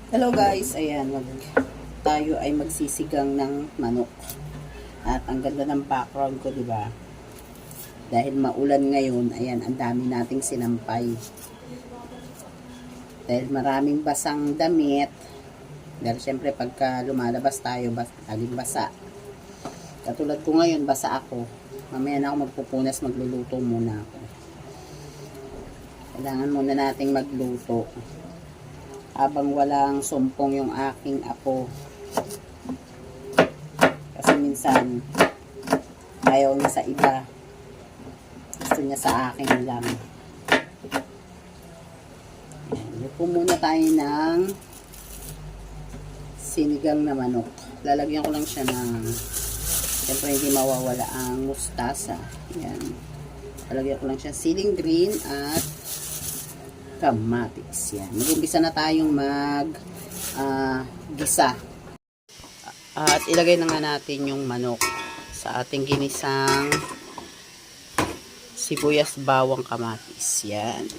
Hello guys, ayan, tayo ay magsisigang ng manok. At ang ganda ng background ko, di ba? Dahil maulan ngayon, ayan, ang dami nating sinampay. Dahil maraming basang damit. Dahil syempre pagka lumalabas tayo, laging basa. Katulad ko ngayon, basa ako. Mamaya na ako magpupunas, magluluto muna ako. Kailangan muna nating magluto habang walang sumpong yung aking apo, kasi minsan ayaw niya sa iba, gusto niya sa akin lang. Luto muna tayo ng sinigang na manok. Lalagyan ko lang siya ng, siyempre hindi mawawala ang mustasa. Yan, lalagyan ko lang siya siling green at kamatis. Yan. Mag-umpisa na tayong gisa. At ilagay na nga natin yung manok sa ating ginisang sibuyas, bawang, kamatis. Yan.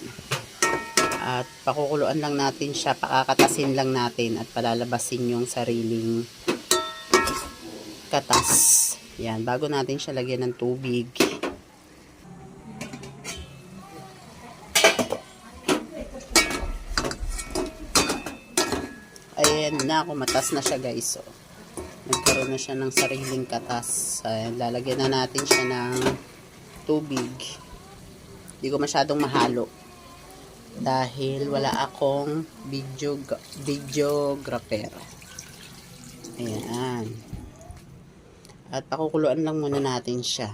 At pakukuluan lang natin siya, pakakatasin lang natin at palalabasin yung sariling katas. Yan. Bago natin siya lagyan ng tubig. Ayan na, kumatas na siya guys. So, nagkaroon na siya ng sariling katas. Ayan, lalagyan na natin siya ng tubig. Hindi ko masyadong mahalo. Dahil wala akong videographer. Ayan. At pakukuluan lang muna natin siya.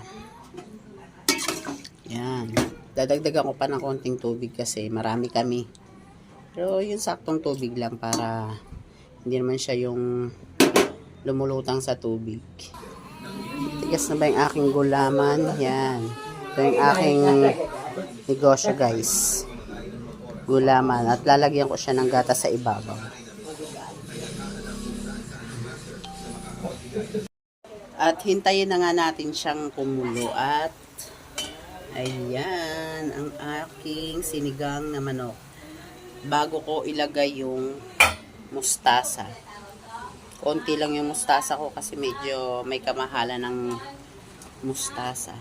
Ayan. Dadagdagan ko pa ng konting tubig kasi marami kami. Pero yung saktong tubig lang para hindi naman siya yung lumulutang sa tubig. Tigas na ba yung aking gulaman? Yan. Ito yung aking negosyo guys. Gulaman. At lalagyan ko siya ng gata sa ibabaw. At hintayin na nga natin siyang kumulo. At ayan ang aking sinigang na manok. Bago ko ilagay yung mustasa. Konti lang yung mustasa ko kasi medyo may kamahalan ng mustasa.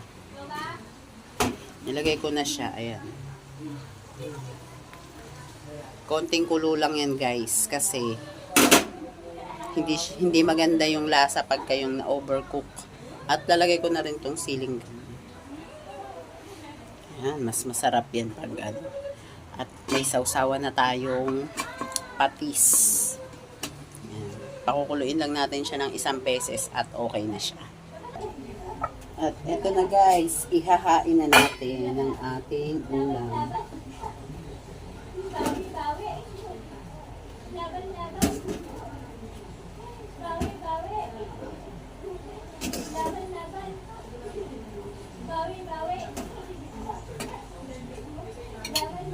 Nilagay ko na siya. Ayan. Konting kulo lang yan guys kasi hindi maganda yung lasa pagka yung na-overcook. At lalagay ko na rin tong siling. Ayan, mas masarap yan pag ano. At may sausawan na tayong patis. Ayan. Pakukuluin lang natin siya ng 1 beses at okay na siya. At eto na guys, ihahain na natin ang ating ulam.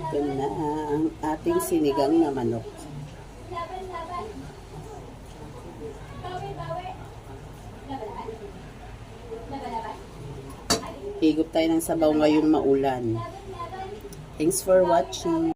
Ito na ang ating sinigang na manok. Higop tayo ng sabaw ngayong maulan. Thanks for watching.